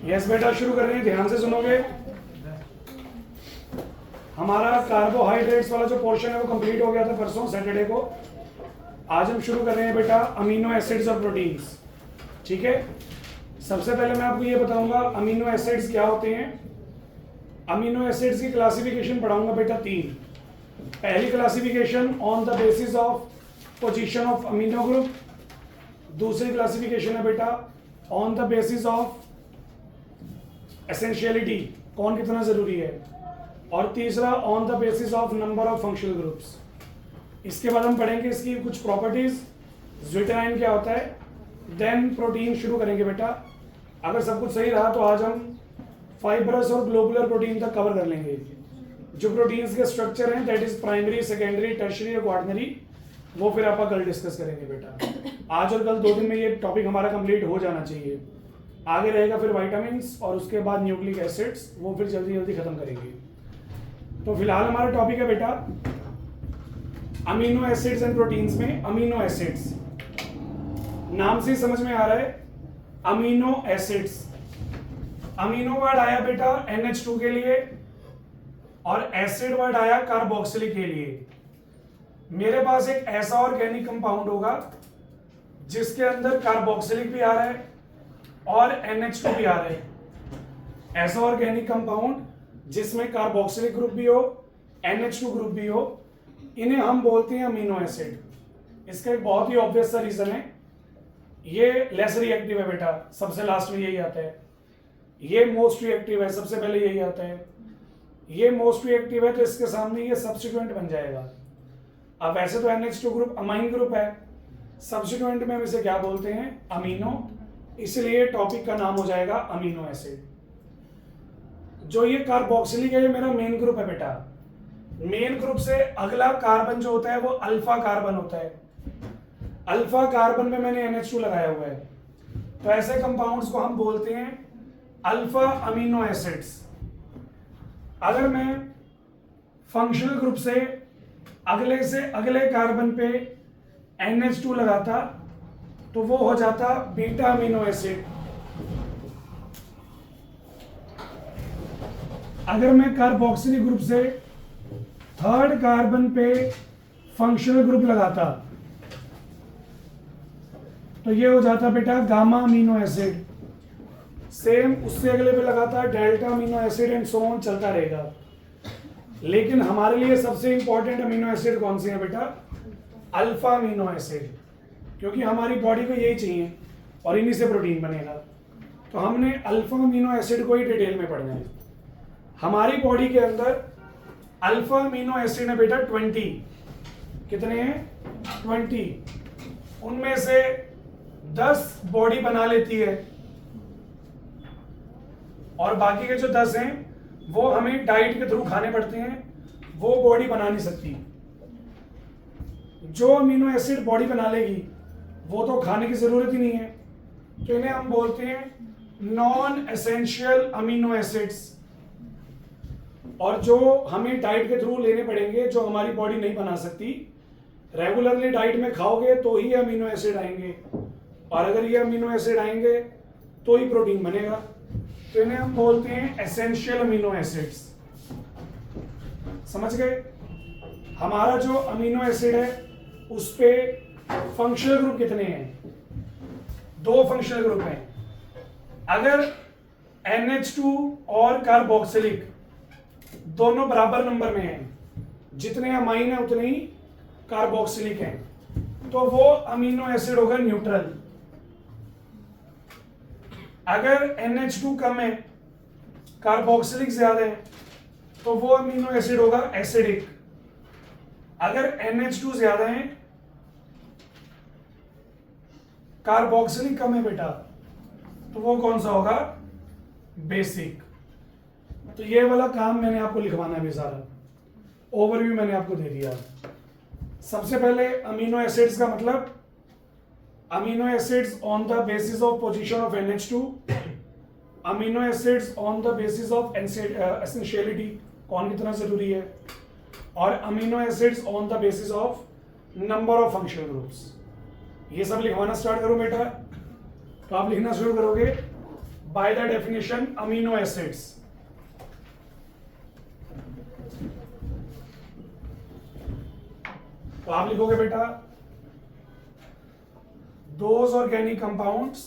Yes बेटा, शुरू कर रहे हैं, ध्यान से सुनोगे। हमारा कार्बोहाइड्रेट्स वाला जो पोर्शन है वो कंप्लीट हो गया था परसों सैटरडे को। आज हम शुरू कर रहे हैं बेटा अमीनो एसिड्स और प्रोटीन्स। ठीक है, सबसे पहले मैं आपको ये बताऊंगा अमीनो एसिड्स क्या होते हैं। अमीनो एसिड्स की क्लासिफिकेशन पढ़ाऊंगा बेटा तीन। पहली classification on the basis of position of amino group. दूसरी क्लासिफिकेशन है बेटा on the basis of essentiality, कौन कितना जरूरी है। और तीसरा on the basis of number of functional groups. इसके बाद हम पढ़ेंगे इसकी कुछ प्रॉपर्टीज, ज्विटेराइन क्या होता है, देन प्रोटीन शुरू करेंगे बेटा। अगर सब कुछ सही रहा तो आज हम फाइब्रस और ग्लोबुलर प्रोटीन तक कवर कर लेंगे। जो प्रोटीन्स के स्ट्रक्चर हैं that is primary, secondary, tertiary और क्वाटरनरी, वो फिर आप कल डिस्कस करेंगे बेटा। आज और कल 2 दिन में ये टॉपिक हमारा कंप्लीट हो जाना चाहिए। आगे रहेगा फिर विटामिन्स और उसके बाद न्यूक्लिक एसिड्स, वो फिर जल्दी जल्दी खत्म करेंगे। तो फिलहाल हमारा टॉपिक है बेटा अमीनो एसिड्स एंड प्रोटीन्स में अमीनो एसिड्स। नाम से समझ में आ रहा है अमीनो एसिड्स। अमीनो वर्ड आया बेटा NH2 के लिए और एसिड वर्ड आया कार्बोक्सिलिक के लिए। मेरे पास एक ऐसा ऑर्गेनिक कंपाउंड होगा जिसके अंदर कार्बोक्सिलिक भी आ रहा है और NH2 भी आ रहा है। ऐसा ऑर्गेनिक कंपाउंड जिसमें कार्बोक्सिलिक ग्रुप भी हो, NH2 ग्रुप भी हो, इन्हें हम बोलते हैं अमीनो एसिड। इसका एक बहुत ही ऑब्वियस सा रीजन है, ये लेस रिएक्टिव है बेटा, सबसे लास्ट में यही आता है। ये मोस्ट रिएक्टिव है, सबसे पहले यही आता है। ये मोस्ट रिएक्टिव है तो इसके सामने ये सब्स्टिट्यूएंट बन जाएगा। अब वैसे तो NH2 ग्रुप अमाइन ग्रुप है, सब्स्टिट्यूएंट में हम इसे क्या बोलते हैं, अमीनो, इसलिए टॉपिक का नाम हो जाएगा अमीनो एसिड। जो ये कार्बोक्सिलिक है ये मेरा मेन ग्रुप है बेटा। मेन ग्रुप से अगला कार्बन जो होता है वो अल्फा कार्बन होता है। अल्फा कार्बन में मैंने NH2 लगाया हुआ है, तो ऐसे कंपाउंड्स को हम बोलते हैं अल्फा अमीनो एसिड्स। अगर मैं फंक्शनल ग्रुप से अगले कार्बन पे NH2 लगाता तो वो हो जाता बीटा अमीनो एसिड। अगर मैं कार्बोक्सिलिक ग्रुप से थर्ड कार्बन पे फंक्शनल ग्रुप लगाता तो ये हो जाता बेटा गामा अमीनो एसिड। सेम उससे अगले पे लगाता delta amino acid and so on, चलता रहेगा। लेकिन हमारे लिए सबसे इंपॉर्टेंट अमीनो एसिड कौन सी है बेटा, अल्फा अमीनो एसिड, क्योंकि हमारी बॉडी को यही चाहिए और इन्हीं से प्रोटीन बनेगा। तो हमने अल्फा अमीनो एसिड को ही डिटेल में पढ़ना है। हमारी बॉडी के अंदर अल्फा अमीनो एसिड है बेटा 20। कितने हैं, 20। उनमें से 10 बॉडी बना लेती है और बाकी के जो 10 हैं वो हमें डाइट के थ्रू खाने पड़ते हैं, वो बॉडी बना नहीं सकती। जो अमीनो एसिड बॉडी बना लेगी वो तो खाने की जरूरत ही नहीं है, तो इन्हें हम बोलते हैं नॉन एसेंशियल अमीनो एसिड्स। और जो हमें डाइट के थ्रू लेने पड़ेंगे, जो हमारी बॉडी नहीं बना सकती, रेगुलरली डाइट में खाओगे तो ही अमीनो एसिड आएंगे, और अगर ये अमीनो एसिड आएंगे तो ही प्रोटीन बनेगा। तो इन्हें हम बोलते हैं एसेंशियल अमीनो एसिड्स। समझ गए। हमारा जो अमीनो एसिड है उस पे फंक्शनल ग्रुप कितने हैं, 2 फंक्शनल ग्रुप हैं। अगर NH2 और कार्बोक्सिलिक दोनों बराबर नंबर में हैं, जितने अमाइन है उतने ही कार्बोक्सिलिक हैं, तो वो अमीनो एसिड होगा न्यूट्रल। अगर NH2 कम है, कार्बोक्सिलिक ज्यादा है, तो वो अमीनो एसिड होगा एसिडिक। अगर NH2 ज्यादा है, कार्बोक्सिलिक कम है बेटा, तो वो कौन सा होगा, बेसिक। तो ये वाला काम मैंने आपको लिखवाना है, सारा ओवरव्यू मैंने आपको दे दिया। सबसे पहले अमीनो एसिड्स का मतलब, amino acids on the basis of position of NH2, amino acids on the basis of essentiality, कौन कितना जरूरी है, और amino acids on the basis of number of functional groups. ये सब लिखवाना स्टार्ट करो बेटा। तो आप लिखना शुरू करोगे by the definition amino acids. तो आप लिखोगे बेटा those organic compounds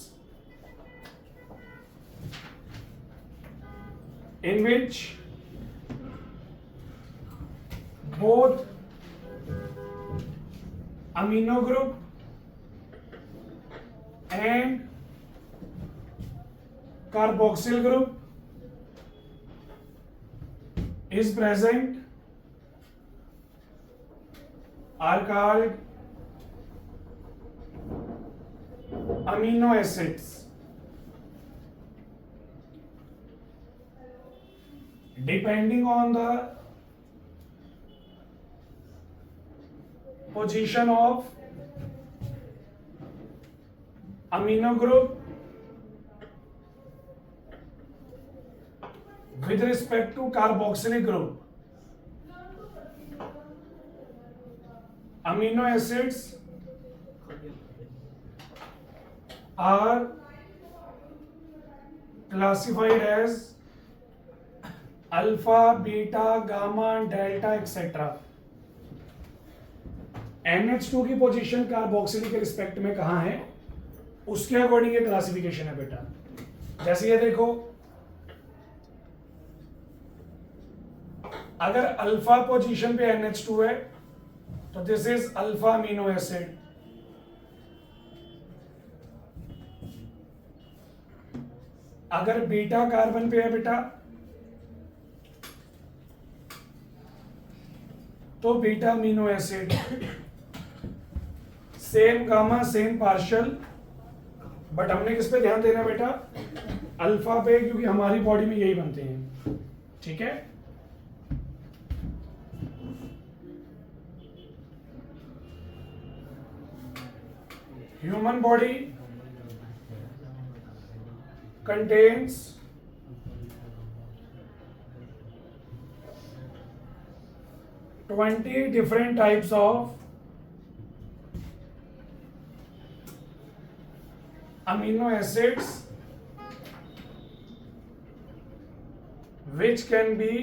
in which both amino group and carboxyl group is present are called amino acids. Depending on the position of amino group with respect to carboxylic group, amino acids are classified as alpha, beta, gamma, delta etcetera. NH2 की position carboxylic के respect में कहां है उसके according ये classification है बेटा। जैसे ये देखो, अगर अल्फा पोजीशन पे NH2 है तो this is alpha amino acid. अगर बीटा कार्बन पे है बेटा तो beta amino acid. Same gamma same partial, but हमने किस पे ध्यान देना है बेटा? अल्फा पे, क्योंकि हमारी बॉडी में यही बनते हैं। ठीक है, human body contains 20 different types of amino acids which can be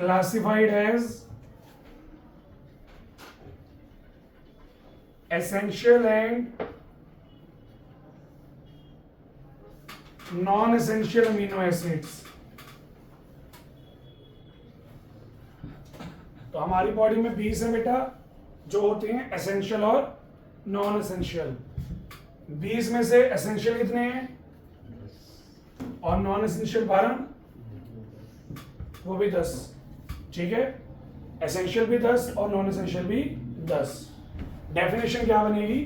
classified as essential and non-essential amino acids। तो हमारी बॉडी में 20 है बेटा जो होते हैं एसेंशियल और नॉन एसेंशियल। 20 में से एसेंशियल कितने हैं और नॉन एसेंशियल 12, वो भी 10। ठीक है, एसेंशियल भी 10 और नॉन एसेंशियल भी 10। डेफिनेशन क्या बनेगी?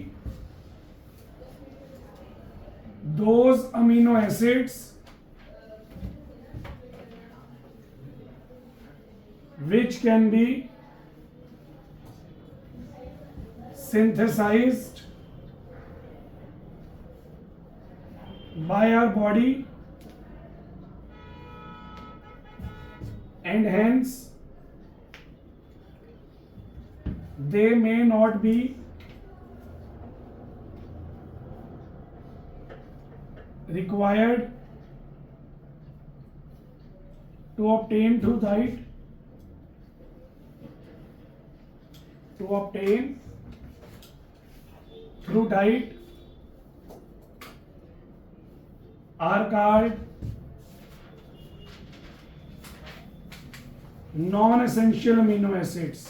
Those amino acids which can be synthesized by our body and hence they may not be required to obtain through diet are called non-essential amino acids।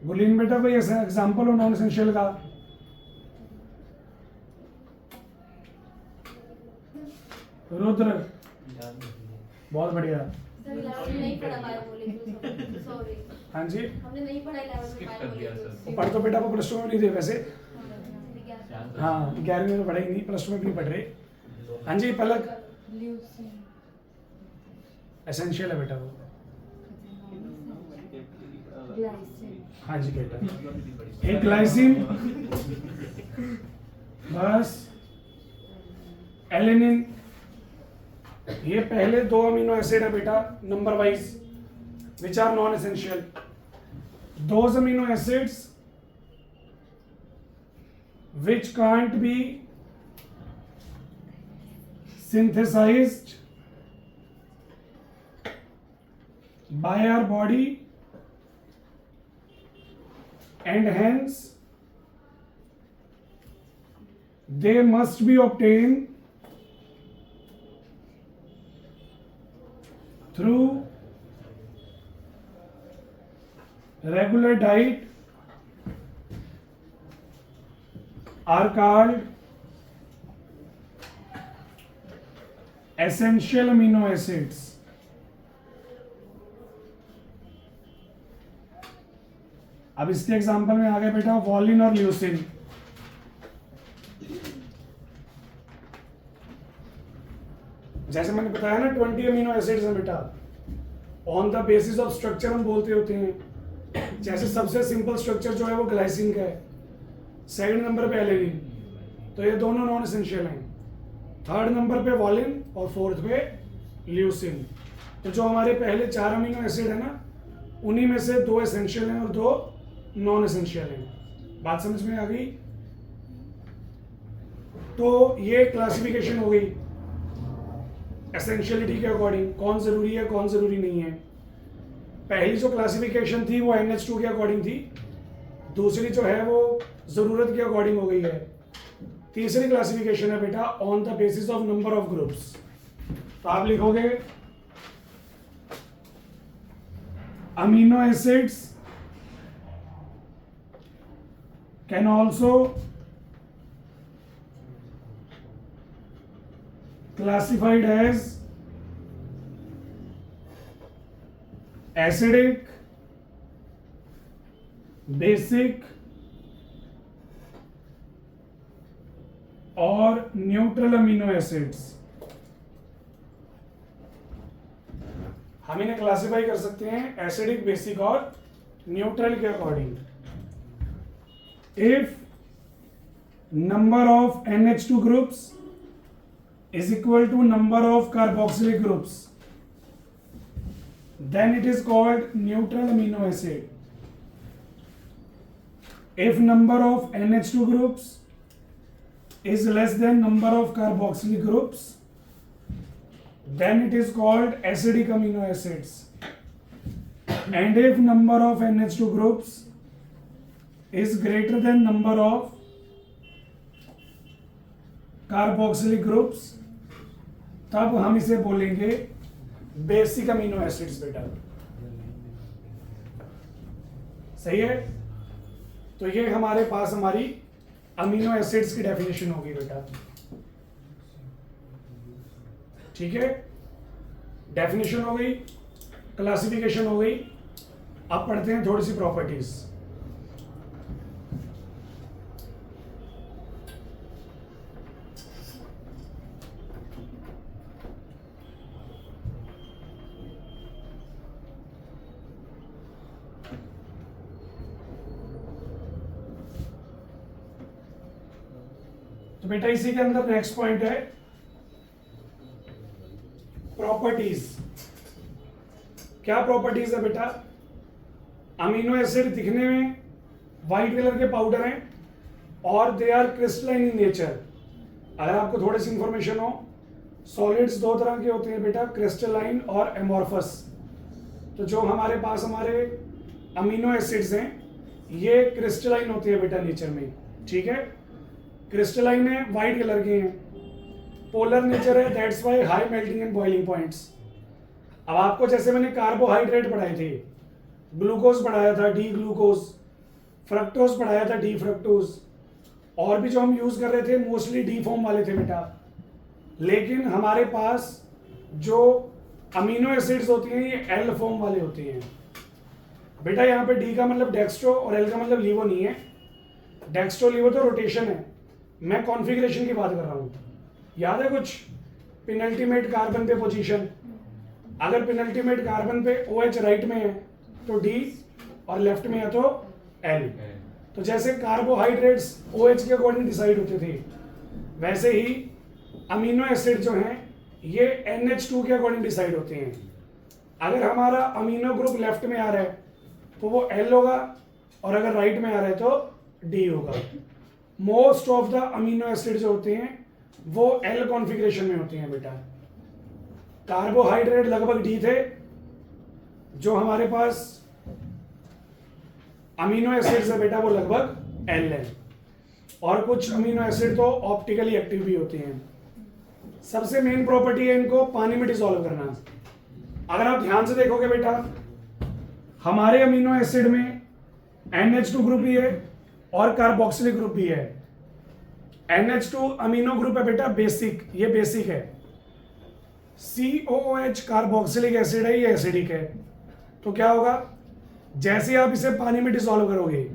Guleen बेटा कोई ऐसा एग्जाम्पल हो non essential का? रुद्र, बहुत बढ़िया। हाँ जी, हमने नहीं पढ़ा 11 में, पढ़ तो बेटा को प्लस 2 में नहीं थे वैसे। हाँ, 11वीं में पढ़ाई नहीं, प्लस 2 में भी नहीं पढ़ रहे। हाँ जी पलक, एसेंशियल है बेटा वो। हाँ जी बेटा, एक ग्लाइसिन, बस एलेनिन, ये पहले 2 अमीनो एसिड है बेटा number wise which are non essential. Those amino acids which can't be synthesized by our body and hence they must be obtained through regular diet are called essential amino acids. अब इसके example में आ गए बेटा violin और leucine. जैसे मैंने बताया ना 20 अमीनो एसिड्स हैं बेटा. On the basis of structure हम बोलते होते हैं. जैसे सबसे सिंपल स्ट्रक्चर जो है वो ग्लाइसिन का है, सेकंड नंबर पे एलेनिन, तो ये दोनों नॉन एसेंशियल हैं. थर्ड नंबर पे वॉलिन और फोर्थ पे ल्यूसिन. तो जो हमारे पहले 4 अमीनो एसिड है ना, उन्हीं में से 2 एसेंशियल हैं और 2 नॉन एसेंशियल हैं. बात समझ में आ गई? तो ये क्लासिफिकेशन हो गई एसेंशियलिटी के अकॉर्डिंग, कौन जरूरी है कौन जरूरी नहीं है. पहली जो क्लासिफिकेशन थी वो NH2 के अकॉर्डिंग थी, दूसरी जो है वो जरूरत के अकॉर्डिंग हो गई है. तीसरी क्लासिफिकेशन है बेटा on the basis of number of groups. तो आप लिखोगे amino acids can also classified as acidic, basic और न्यूट्रल अमीनो एसिड्स. हम इन्हें क्लासिफाई कर सकते हैं एसिडिक, बेसिक और न्यूट्रल के according. If number of NH2 groups is equal to number of carboxylic groups, then it is called neutral amino acid. If number of NH2 groups is less than number of carboxylic groups, then it is called acidic amino acids. And if number of NH2 groups is greater than number of carboxylic groups, तब हम इसे बोलेंगे basic amino acids बेटा. सही है? तो ये हमारे पास हमारी अमीनो एसिड्स की डेफिनेशन होगी बेटा. ठीक है, डेफिनेशन हो गई, क्लासिफिकेशन हो गई. अब पढ़ते हैं थोड़ी सी प्रॉपर्टीज. तो बेटा इसी के अंदर नेक्स्ट पॉइंट है प्रॉपर्टीज. क्या प्रॉपर्टीज है बेटा? अमीनो एसिड दिखने में व्हाइट कलर के पाउडर हैं और they are crystalline in nature. अगर आपको थोड़ी सी इंफॉर्मेशन हो, सॉलिड्स 2 तरह के होते हैं बेटा, क्रिस्टलाइन और एमोर्फस. तो जो हमारे पास हमारे अमीनो एसिड्स हैं ये क्रिस्टलाइन होते हैं बेटा नेचर में. ठीक है, क्रिस्टलाइन है, व्हाइट कलर के हैं, पोलर नेचर है, that's why high melting and boiling points. अब आपको जैसे मैंने कार्बोहाइड्रेट पढ़ाए थे, ग्लूकोज पढ़ाया था डी ग्लूकोज, फ्रक्टोज पढ़ाया था डी फ्रक्टोज, और भी जो हम यूज कर रहे थे मोस्टली डी फॉर्म वाले थे बेटा. लेकिन हमारे पास जो अमीनो एसिड्स होती हैं ये एल फॉर्म वाले होते हैं बेटा. यहाँ पे डी का मतलब डेक्स्ट्रो और एल का मतलब लीवो नहीं है. डेक्स्ट्रो लीवो तो रोटेशन है, मैं कॉन्फ़िगरेशन की बात कर रहा हूँ. याद है कुछ? पेनल्टीमेट कार्बन पे पोजीशन, अगर पेनल्टीमेट कार्बन पे OH राइट में है तो D और लेफ्ट में है तो L. तो जैसे कार्बोहाइड्रेट्स OH के अकॉर्डिंग डिसाइड होते थे, वैसे ही अमीनो एसिड जो हैं ये NH2 के अकॉर्डिंग डिसाइड होते हैं। अगर हमारा अमीनो ग्रुप लेफ्ट में आ रहा है तो वो L होगा, और अगर राइट में आ रहा है तो D होगा। Most of the amino acid जो होते हैं वो L कॉन्फ़िगरेशन में होते हैं बेटा। कार्बोहाइड्रेट लगभग D थे, जो हमारे पास अमीनो एसिड्स है बेटा वो लगभग L है, और कुछ अमीनो एसिड तो ऑप्टिकली एक्टिव भी होते हैं। सबसे मेन प्रॉपर्टी है इनको पानी में डिसॉल्व करना। अगर आप ध्यान से देखोगे बेटा, हमारे अमीनो एसिड में NH2 ग्रुप भी है और कार्बोक्सिलिक ग्रुप भी है। NH2 अमीनो ग्रुप है बेटा बेसिक, ये बेसिक है। COOH कार्बोक्सिलिक एसिड है, ये एसिडिक है। तो क्या होगा, जैसे आप इसे पानी में डिसॉल्व करोगे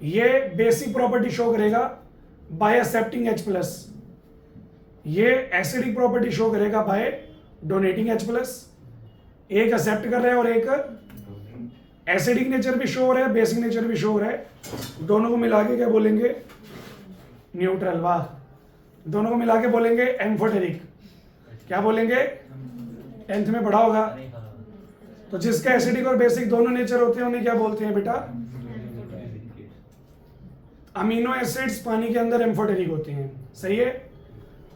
ये बेसिक प्रॉपर्टी शो करेगा बाय एक्सेप्टिंग H+, ये एसिडिक प्रॉपर्टी शो करेगा बाय डोनेटिंग H+। एक एक्सेप्ट कर रहा है और एक एसिडिक नेचर भी शो हो रहा है, बेसिक नेचर भी शो हो रहा है। दोनों को मिला के क्या बोलेंगे, न्यूट्रल। वाह, दोनों को मिला के बोलेंगे एम्फोटेरिक। क्या बोलेंगे, 10th में पढ़ा होगा। तो जिसका एसिडिक और बेसिक दोनों नेचर होते हैं उन्हें क्या बोलते हैं बेटा, अमीनो एसिड्स पानी के अंदर एम्फोटेरिक होते हैं। सही है।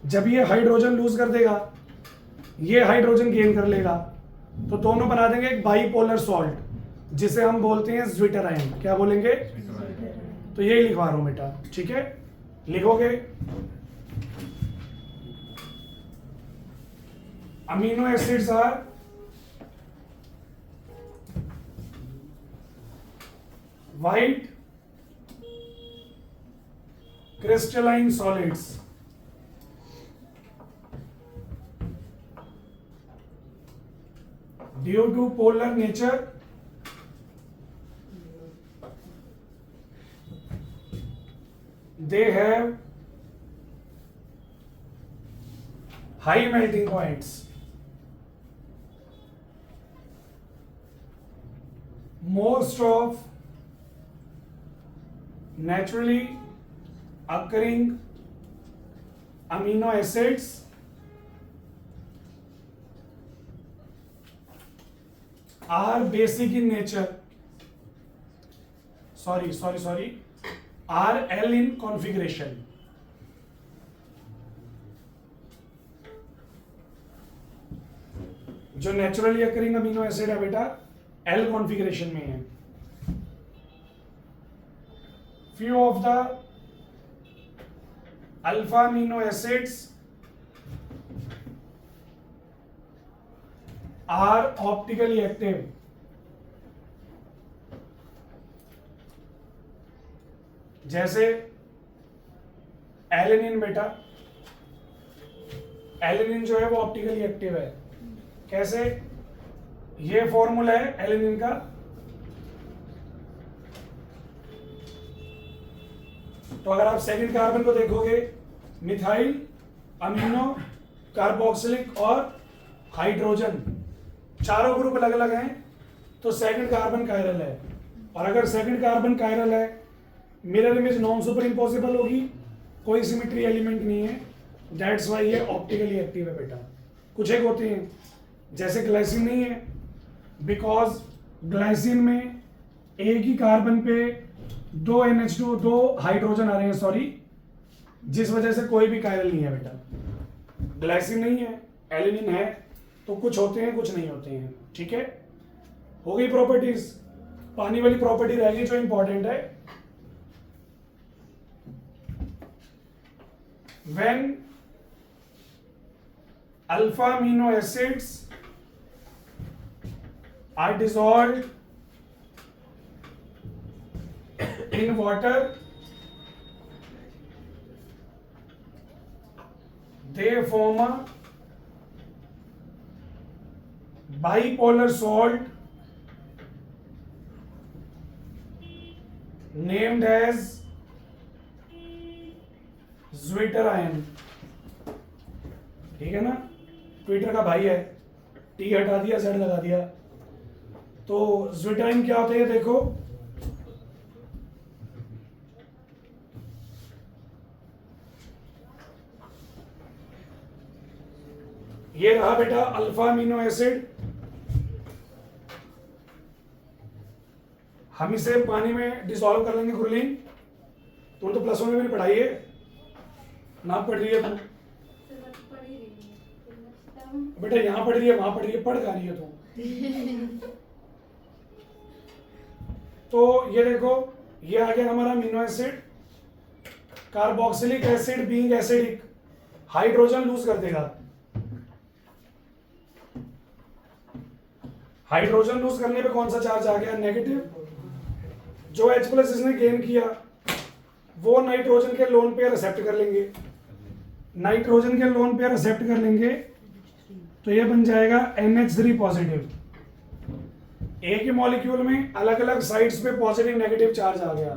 जब ये हाइड्रोजन लूज कर देगा, ये हाइड्रोजन गेन कर लेगा, तो दोनों बना देंगे एक बाइपोलर सॉल्ट, जिसे हम बोलते हैं ज्विटर आयन। क्या बोलेंगे, तो यही लिखवा रहा हूं बेटा, ठीक है। लिखोगे amino acids are white crystalline solids due to polar nature they have high melting points. Most of naturally occurring amino acids are basic in nature. Sorry, are L in configuration. जो नेचुरली अकरिंग अमीनो एसिड है बेटा L configuration में है। Few of the alpha amino acids are optically active. जैसे alanine बेटा, alanine जो है वो ऑप्टिकली एक्टिव है। कैसे, ये फॉर्मूला है एलेनिन का। तो अगर आप सेकंड कार्बन को देखोगे, मिथाइल, अमीनो, कार्बोक्सिलिक और हाइड्रोजन, चारों ग्रुप अलग अलग हैं, तो सेकंड कार्बन कायरल है। और अगर सेकंड कार्बन कायरल है, mirror image non super impossible होगी, कोई सिमेट्री एलिमेंट नहीं है, दैट्स वाई ये ऑप्टिकली एक्टिव है बेटा। कुछ एक होते हैं जैसे ग्लाइसिन नहीं है, बिकॉज ग्लाइसिन में एक ही कार्बन पे दो NH2 दो हाइड्रोजन आ रहे हैं, सॉरी, जिस वजह से कोई भी कायरल नहीं है बेटा। ग्लाइसिन नहीं है, एलेनिन है, तो कुछ होते हैं कुछ नहीं होते हैं, ठीक है। हो गई प्रॉपर्टीज। पानी वाली प्रॉपर्टी रहेगी जो इंपॉर्टेंट है। When alpha amino acids are dissolved in water, they form a bipolar salt named as zwitter ion. ठीक है ना, ट्विटर का भाई है, टी हटा दिया, जेड लगा दिया। तो ज्विटर आयन क्या होते हैं देखो, ये रहा बेटा अल्फा अमीनो एसिड। हम इसे पानी में डिसॉल्व कर लेंगे गुरलीन। तुम तो प्लस 1 में भी पढ़ाई है ना, पढ़ रही है तू पढ़ ही रही है। बेटा, यहाँ पढ़ रही है वहां पढ़ रही है, पढ़ गा रही है तू। तो ये देखो, ये आ गया हमारा amino acid. Carboxylic acid being acidic, hydrogen lose कर देगा। हाइड्रोजन लूज करने पे कौन सा चार्ज आ गया? नेगेटिव। जो H प्लस इसने गेन किया वो नाइट्रोजन के लोन पेयर एक्सेप्ट कर लेंगे। नाइट्रोजन के लोन पेयर एक्सेप्ट कर लेंगे तो ये बन जाएगा NH3 पॉजिटिव। एक ही मॉलिक्यूल में अलग अलग साइड्स पे पॉजिटिव नेगेटिव चार्ज आ गया।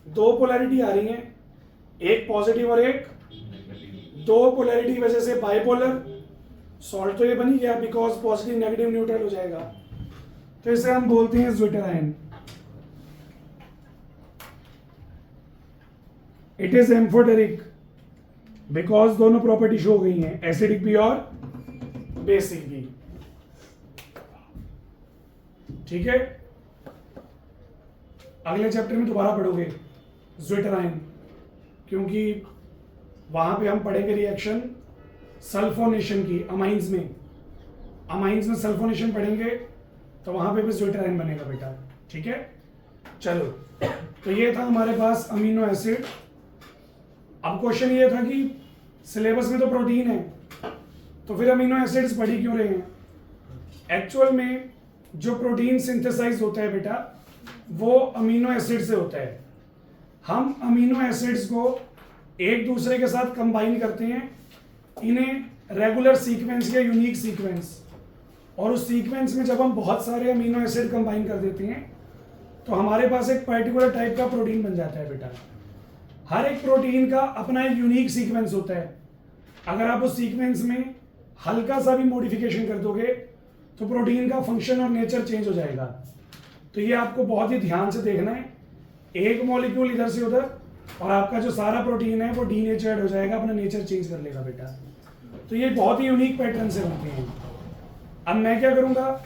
दो पोलैरिटी आ रही हैं, एक पॉजिटिव और एक। दो पोलैरिटी की वजह से बाइपोलर। सॉल्ट तो ये बन ही गया बिकॉज पॉजिटिव नेगेटिव न्यूट्रल हो जाएगा। तो इसे हम बोलते हैं ज्विटराइन। इट इज एम्फोटेरिक बिकॉज दोनों प्रॉपर्टी शो हो गई हैं, एसिडिक भी और बेसिक भी। ठीक है, अगले चैप्टर में दोबारा पढ़ोगे ज्विटराइन, क्योंकि वहां पे हम पढ़ेंगे रिएक्शन सल्फोनेशन की। अमाइंस में सल्फोनेशन पढ़ेंगे तो वहां पे भी ज्विटराइन बनेगा बेटा। ठीक है, चलो, तो ये था हमारे पास अमीनो एसिड। अब क्वेश्चन ये था कि सिलेबस में तो प्रोटीन है, तो फिर अमीनो एसिड्स पढ़ी क्यों रहे हैं? एक्चुअल में जो प्रोटीन सिंथेसाइज होता है बेटा वो अमीनो एसिड से होता है। हम अमीनो एसिड्स को एक दूसरे के साथ कंबाइन करते हैं, इन्हें रेगुलर सीक्वेंस या यूनिक सीक्वेंस, और उस सीक्वेंस में जब हम बहुत सारे अमीनो एसिड कंबाइन कर देते हैं तो हमारे पास एक पर्टिकुलर टाइप का प्रोटीन बन जाता है बेटा। हर एक प्रोटीन का अपना एक यूनिक सीक्वेंस होता है। अगर आप उस सीक्वेंस में हल्का सा भी मॉडिफिकेशन कर दोगे तो प्रोटीन का फंक्शन और नेचर चेंज हो जाएगा। तो ये आपको बहुत ही ध्यान से देखना है। एक मॉलिक्यूल इधर से उधर और आपका जो सारा प्रोटीन है वो डीनेचर्ड हो जाएगा, अपना नेचर चेंज कर लेगा बेटा। तो ये बहुत ही यूनिक पैटर्न से बनते हैं। अब मैं क्या करूंगा,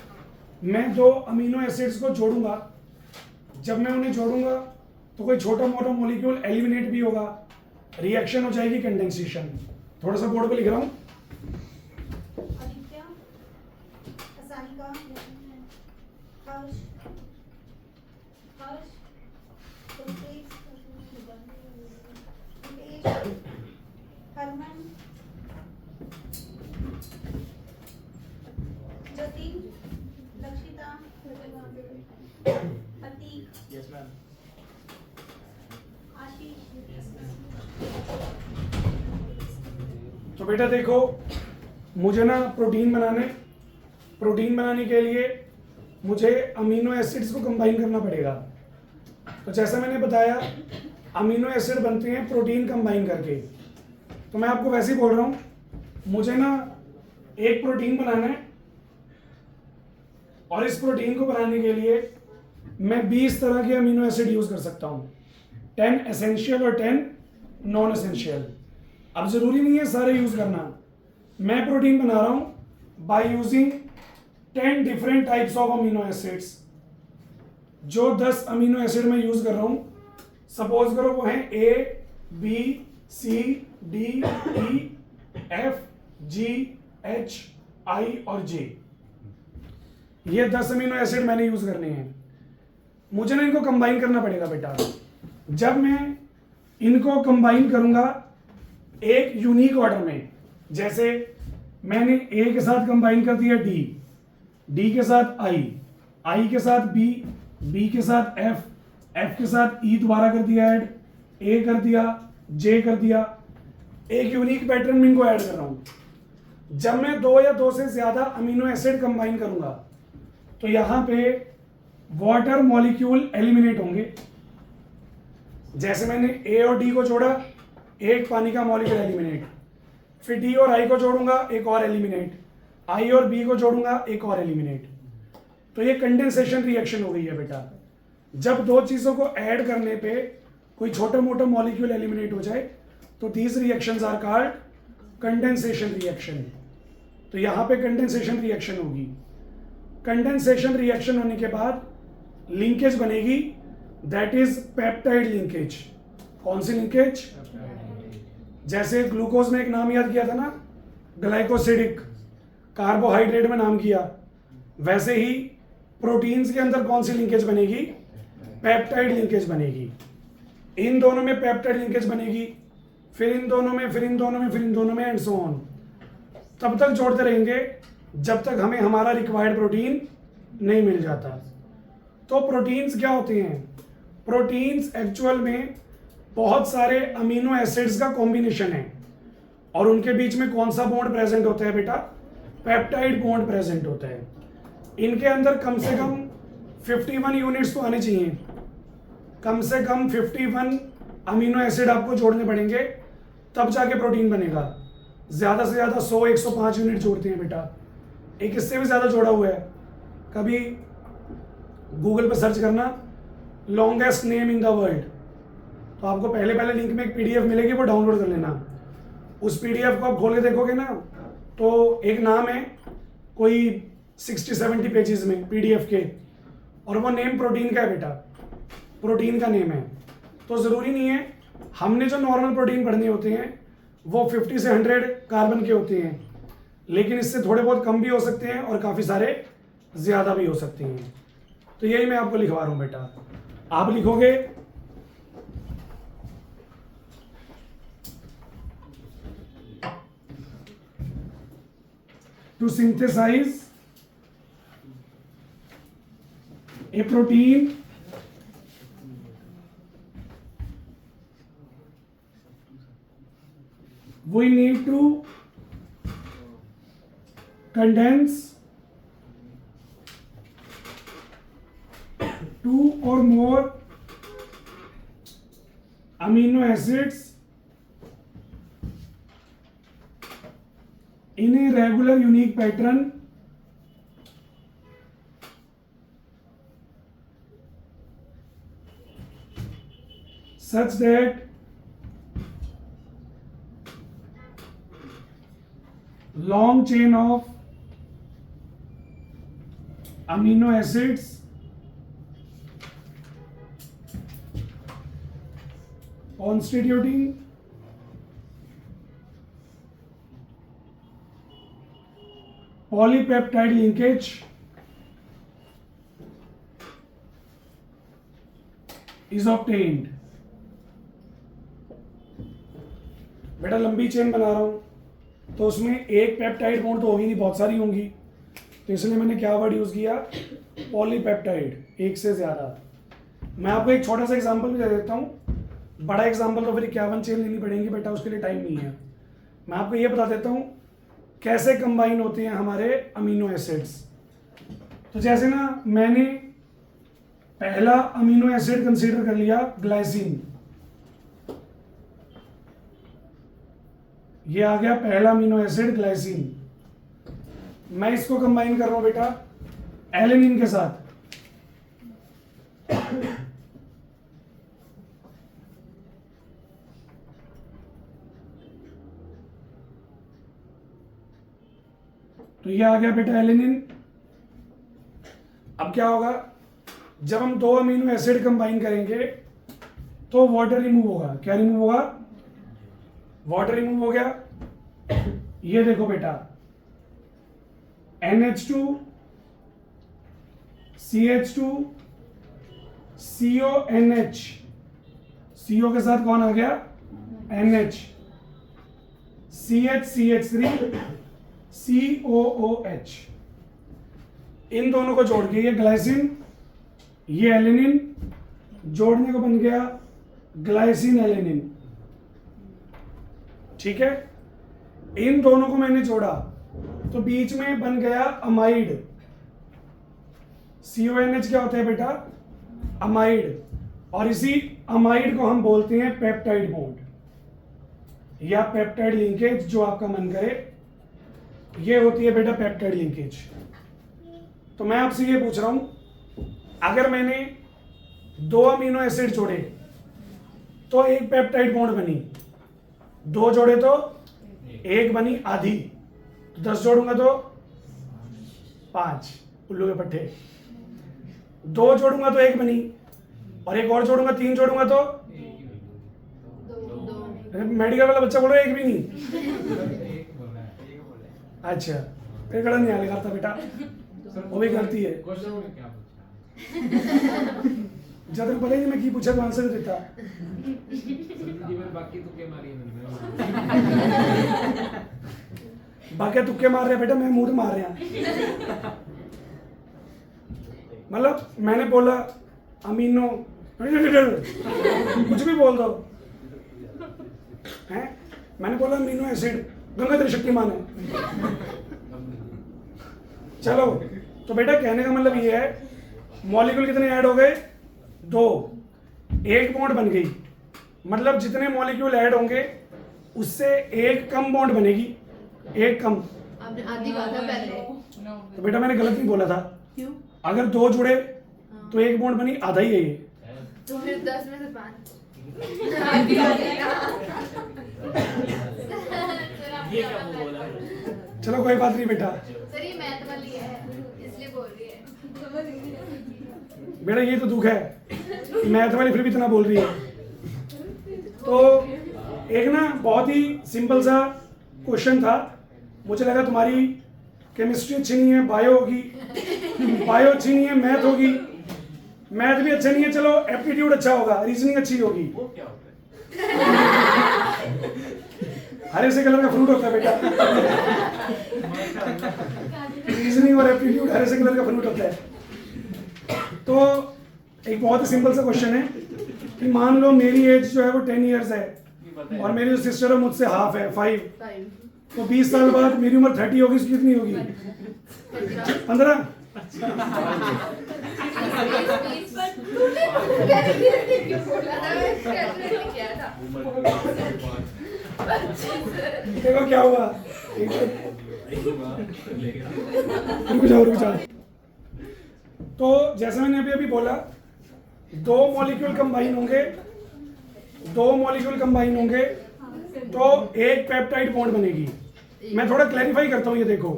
मैं दो अमीनो एसिड्स को जोड़ूंगा। जब मैं उन्हें जोड़ूंगा तो कोई छोटा मोटा मॉलिक्यूल एलिमिनेट भी होगा, रिएक्शन हो जाएगी कंडेंसेशन। थोड़ा सा बोर्ड पे लिख रहा हूं। आदित्य, असानिका, हर्ष, रुपेश, हरमन, जतिन, लक्षिता, अतीक, यस मैम। आशीष। तो बेटा देखो, मुझे ना प्रोटीन बनाने के लिए मुझे अमीनो एसिड्स को कंबाइन करना पड़ेगा। तो जैसा मैंने बताया अमीनो एसिड बनते हैं प्रोटीन कंबाइन करके। तो मैं आपको वैसे ही बोल रहा हूँ, मुझे ना एक प्रोटीन बनाना है और इस प्रोटीन को बनाने के लिए मैं 20 तरह के अमीनो एसिड यूज कर सकता हूँ, 10 एसेंशियल और 10 नॉन एसेंशियल। अब जरूरी नहीं है सारे यूज करना। मैं प्रोटीन बना रहा हूं by using 10 different types of amino acids. जो 10 अमीनो एसिड मैं यूज कर रहा हूं, सपोज करो वो हैं A, B, C, D, E, F, G, H, I और J। ये 10 अमीनो एसिड मैंने यूज करने हैं। मुझे ना इनको कंबाइन करना पड़ेगा बेटा। जब मैं इनको कंबाइन करूंगा एक यूनिक ऑर्डर में, जैसे मैंने A के साथ कंबाइन कर दिया D, D के साथ I के साथ B, B के साथ F, F के साथ E दोबारा कर दिया ऐड, A कर दिया, J कर दिया। एक यूनिक पैटर्न में इनको ऐड कर रहा हूं। जब मैं 2 या 2 से ज्यादा अमीनो एसिड कंबाइन करूंगा तो यहां पे वाटर मॉलिक्यूल एलिमिनेट होंगे। जैसे मैंने A और D को जोड़ा, एक पानी का मॉलिक्यूल एलिमिनेट, फिर D और I को जोड़ूंगा, एक और एलिमिनेट, I और B को जोड़ूंगा, एक और एलिमिनेट। तो ये कंडेंसेशन रिएक्शन हो गई है बेटा। जब दो चीजों को ऐड करने पे कोई छोटा मोटा मॉलिक्यूल एलिमिनेट हो जाए तो these reactions are called condensation reaction. तो यहाँ पे कंडेंसेशन रिएक्शन होगी। कंडेंसेशन रिएक्शन होने के बाद लिंकेज बनेगी, दैट इज पेप्टाइड लिंकेज। कौन सी लिंकेज? जैसे ग्लूकोज में एक नाम याद किया था ना, ग्लाइकोसिडिक, कार्बोहाइड्रेट में नाम किया, वैसे ही प्रोटीन्स के अंदर कौन सी लिंकेज बनेगी? पेप्टाइड लिंकेज बनेगी। इन दोनों में पेप्टाइड लिंकेज बनेगी, फिर इन दोनों में, फिर इन दोनों में, फिर इन दोनों में, एंड सो ऑन। तब तक जोड़ते रहेंगे जब तक हमें हमारा रिक्वायर्ड प्रोटीन नहीं मिल जाता। तो प्रोटीन्स क्या होते हैं? प्रोटीन्स एक्चुअल में बहुत सारे अमीनो एसिड्स का कॉम्बिनेशन है, और उनके बीच में कौन सा बॉन्ड प्रेजेंट होता है बेटा? पेप्टाइड बॉन्ड प्रेजेंट होता है। इनके अंदर कम से कम 51 यूनिट्स तो आने चाहिए, कम से कम 51 अमीनो एसिड आपको जोड़ने पड़ेंगे, तब जाके प्रोटीन बनेगा। ज़्यादा से ज़्यादा 100-105 यूनिट जोड़ते हैं बेटा, एक इससे भी ज़्यादा जोड़ा हुआ है। कभी गूगल पर सर्च करना longest name in the world, तो आपको पहले लिंक में एक पीडीएफ मिलेगी, वो डाउनलोड कर लेना। उस पीडीएफ को आप खोल के देखोगे ना, तो एक नाम है कोई 60-70 पेजेस में पीडीएफ के, और वो नेम प्रोटीन का है बेटा, प्रोटीन का नेम है। तो ज़रूरी नहीं है, हमने जो नॉर्मल प्रोटीन पढ़ने होते हैं वो 50 से 100 कार्बन के होते हैं, लेकिन इससे थोड़े बहुत कम भी हो सकते हैं और काफ़ी सारे ज़्यादा भी हो सकते हैं। तो यही मैं आपको लिखवा रहा हूँ बेटा। आप लिखोगे to synthesise a protein we need to condense 2 or more amino acids in a regular unique pattern such that long chain of amino acids constituting polypeptide linkage is obtained। बेटा लंबी चेन बना रहा हूं तो उसमें एक पेप्टाइड बॉन्ड तो होगी नहीं, बहुत सारी होंगी, तो इसलिए मैंने क्या वर्ड यूज किया? पॉलीपेप्टाइड, एक से ज्यादा। मैं आपको एक छोटा सा एग्जांपल भी दे देता हूं, बड़ा एग्जांपल तो फिर 51 चेन लेनी पड़ेंगी बेटा, उसके लिए टाइम नहीं है। मैं आपको ये बता देता हूं कैसे कंबाइन होते हैं हमारे अमीनो एसिड्स। तो जैसे ना मैंने पहला अमीनो एसिड कंसीडर कर लिया ग्लाइसिन, ये आ गया पहला अमीनो एसिड ग्लाइसिन। मैं इसको कंबाइन कर रहा हूं बेटा एलेनिन के साथ। तो ये आ गया बेटा एलेनिन। अब क्या होगा? जब हम 2 अमीनो एसिड कंबाइन करेंगे तो वाटर रिमूव होगा। क्या रिमूव होगा? वाटर रिमूव हो गया। ये देखो बेटा NH2 CH2 CONH, CO के साथ कौन आ गया? NH, CH3 COOH। इन दोनों को जोड़ के ये ग्लाइसिन, ये एलेनिन जोड़ने को बन गया ग्लाइसिन एलेनिन। ठीक है, इन दोनों को मैंने जोड़ा तो बीच में बन गया अमाइड। CONH क्या होता है बेटा? अमाइड। और इसी अमाइड को हम बोलते हैं पेप्टाइड बॉन्ड या पेप्टाइड लिंकेज, जो आपका मन करे। ये होती है बेटा पेप्टाइड लिंकेज। तो मैं आपसे ये पूछ रहा हूं, अगर मैंने 2 अमीनो एसिड जोड़े तो एक पेप्टाइड बॉन्ड बनी, 2 जोड़े तो 1 बनी, आधी। तो 10 जोड़ूंगा तो 5, उल्लू के पट्टे। 2 जोड़ूंगा तो 1 बनी, और एक और जोड़ूंगा 3 जोड़ूंगा तो मेडिकल वाला बच्चा बोल रहा है 1 भी नहीं। अच्छा फिर गलत नहीं आने करता बेटा, वो भी गलती है। क्वेश्चन में क्या पूछा? जब तक पता ही नहीं मैं की पूछा तो आंसर नहीं देता। जिंदगी में बाकी तुक्के मारी मैंने। बाकी तुक्के मार रहे हैं बेटा, मैं मुंह मार रहा। मतलब मैंने बोला अमीनो कुछ भी बोल दो हैं, मैंने बोला अमीनो एसिड, गंगाधर शक्तिमान है। चलो तो बेटा कहने का मतलब ये है, मॉलिक्यूल कितने ऐड हो गए? 2, 1 बॉन्ड बन गई, मतलब जितने मॉलिक्यूल ऐड होंगे उससे 1 कम बॉन्ड बनेगी, 1 कम। आपने आधी बात है पहले। तो बेटा मैंने गलत नहीं बोला था, क्यों? अगर 2 जुड़े तो 1 बॉन्ड बनी, आधा ही है ये। तो फिर 10 में से 5 आधी आधी ये क्या बोला? चलो कोई बात नहीं बेटा, सर ये मैथ वाली है इसलिए बोल रही है। बेटा ये तो दुख है, मैथ वाली फिर भी इतना बोल रही है। तो एक ना बहुत ही सिंपल सा क्वेश्चन था, मुझे लगा तुम्हारी केमिस्ट्री अच्छी नहीं है, बायो होगी, बायो अच्छी नहीं है, मैथ होगी, मैथ भी अच्छा नहीं है, चलो एप्टीट्यूड अच्छा होगा, रीजनिंग अच्छी होगी। वो क्या होता है? हरे से कलर का फ्रूट होता है बेटा, रीजनिंग और एप्टीट्यूड हरे से कलर का फ्रूट होता है। तो एक बहुत ही सिंपल सा क्वेश्चन है कि मान लो मेरी एज जो है वो 10 इयर्स है और मेरी जो सिस्टर है मुझसे हाफ है 5, तो 20 साल बाद मेरी उम्र 30 होगी, उसकी कितनी होगी? 15। देखो क्या हुआ, रुक जाओ। तो जैसे मैंने अभी बोला, 2 मॉलिक्यूल कंबाइन होंगे तो 1 पेप्टाइड बॉन्ड बनेगी। मैं थोड़ा क्लैरिफाई करता हूँ, ये देखो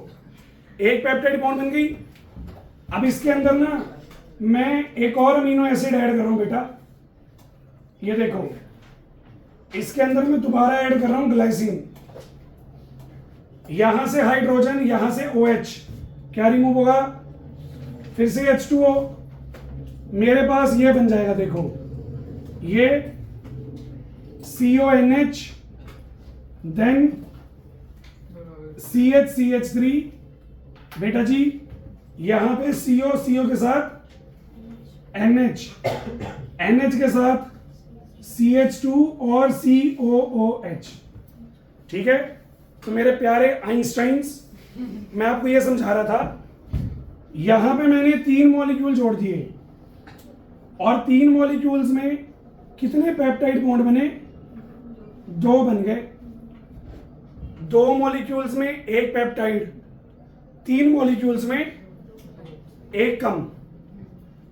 1 पेप्टाइड बॉन्ड बन गई। अब इसके अंदर ना मैं एक और अमीनो एसिड ऐड कर रहा हूँ बेटा, ये देखो इसके अंदर मैं दोबारा ऐड कर रहा हूँ ग्लाइसिन। यहां से हाइड्रोजन, यहां से OH, क्या रिमूव होगा? फिर से H2O, मेरे पास ये बन जाएगा, देखो ये CONH, देन CH3 बेटा जी, यहां पे CO के साथ NH के साथ CH2 और COOH। ठीक है, तो मेरे प्यारे आइंस्टाइन्स, मैं आपको ये समझा रहा था, यहां पे मैंने 3 मॉलिक्यूल जोड़ दिए और 3 मॉलिक्यूल्स में कितने पेप्टाइड बॉन्ड बने? 2 बन गए। 2 मॉलिक्यूल्स में 1 पेप्टाइड, 3 मॉलिक्यूल्स में 1 कम।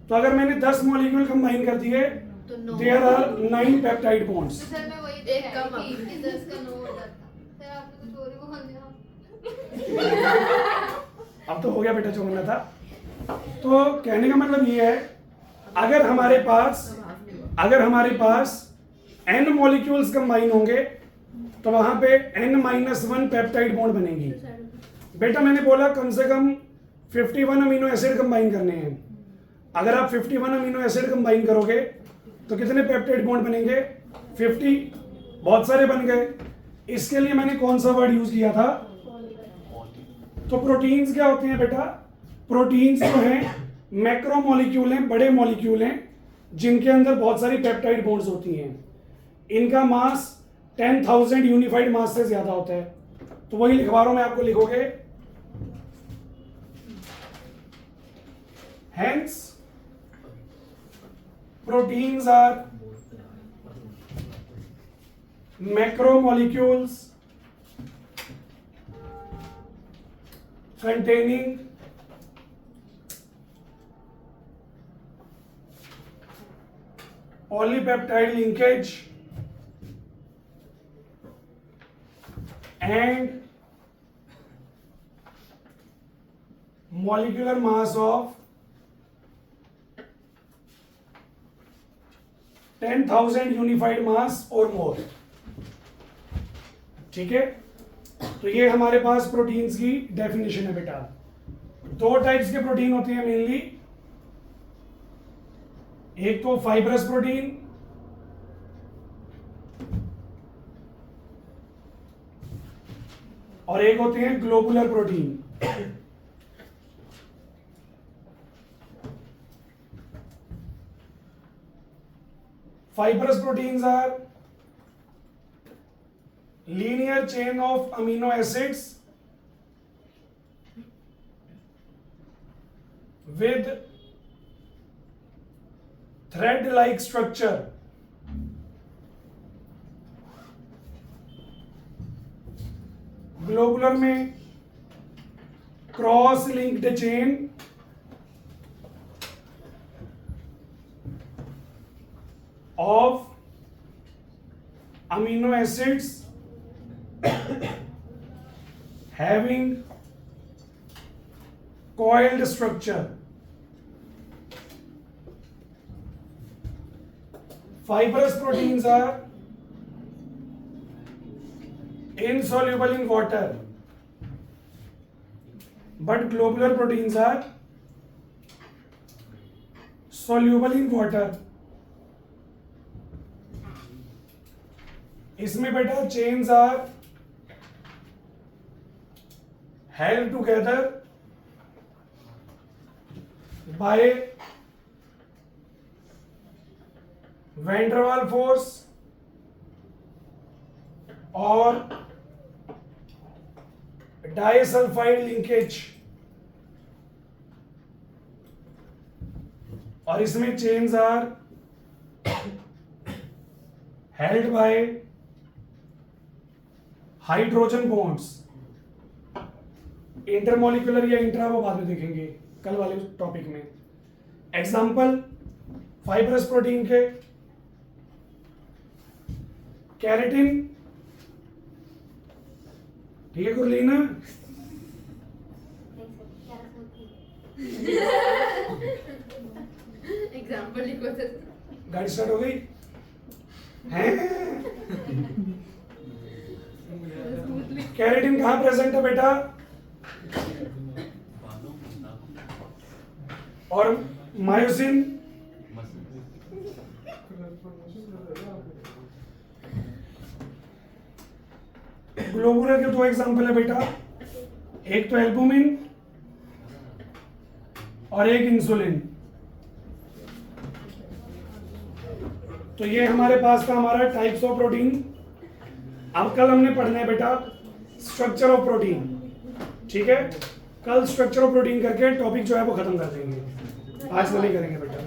तो अगर मैंने 10 मॉलिक्यूल कंबाइन कर दिए, there are 9 peptide bonds. Sir मैं वही एक कम थी, 10 का 9 हो जाता। सर आपने तो चोरी बोल दिया। अब तो हो गया बेटा जो होना था। तो कहने का मतलब ये है, अगर हमारे पास n मॉलिक्यूल्स कंबाइन होंगे तो वहां पे n-1 पेप्टाइड बॉन्ड बनेगी। बेटा मैंने बोला कम से कम 51 अमीनो एसिड कंबाइन करने हैं। अगर आप 51 अमीनो एसिड कंबाइन करोगे तो कितने पेप्टाइड बॉन्ड बनेंगे? 50। बहुत सारे बन गए। इसके लिए मैंने कौन सा वर्ड यूज किया था? तो प्रोटीन्स क्या होते हैं बेटा? प्रोटीन्स जो हैं मैक्रो मॉलिक्यूल हैं, बड़े मॉलिक्यूल हैं जिनके अंदर बहुत सारी पेप्टाइड बॉन्ड्स होती हैं। इनका मास 10,000 यूनिफाइड मास से ज्यादा होता है। तो वही लिखवा रहा हूं मैं आपको, लिखोगे hence proteins are macromolecules containing polypeptide linkage and molecular mass of 10,000 unified mass or more। ठीक है, तो ये हमारे पास प्रोटीन्स की डेफिनेशन है बेटा। दो टाइप्स के प्रोटीन होते हैं मेनली, एक तो फाइब्रस प्रोटीन और एक होते हैं globular protein. Fibrous proteins are linear chain of amino acids with thread-like structure. Globular में cross-linked chain of amino acids having coiled structure. Fibrous proteins are insoluble in water, but globular proteins are soluble in water. इसमें बेटा chains are held together by van der Waals force और disulphide linkage, और इसमें chains are held by hydrogen bonds. Intermolecular या intra वो बाद में देखेंगे कल वाले टॉपिक में। एग्जाम्पल फाइब्रस प्रोटीन के कैरेटिन, ठीक है गुरलीना, एग्जाम्पल लिखो तो। गाड़ी स्टार्ट हो गई है। कैरेटिन कहाँ प्रेजेंट है बेटा, और मायोसिन ग्लोबुलर के दो एग्जांपल है बेटा, एक तो एल्बुमिन और एक इंसुलिन। तो ये हमारे पास था हमारा टाइप्स ऑफ प्रोटीन। अब कल हमने पढ़ना है बेटा स्ट्रक्चर ऑफ प्रोटीन, ठीक है। कल स्ट्रक्चर ऑफ प्रोटीन करके टॉपिक जो है वो खत्म कर देंगे, आज तो नहीं करेंगे बेटा।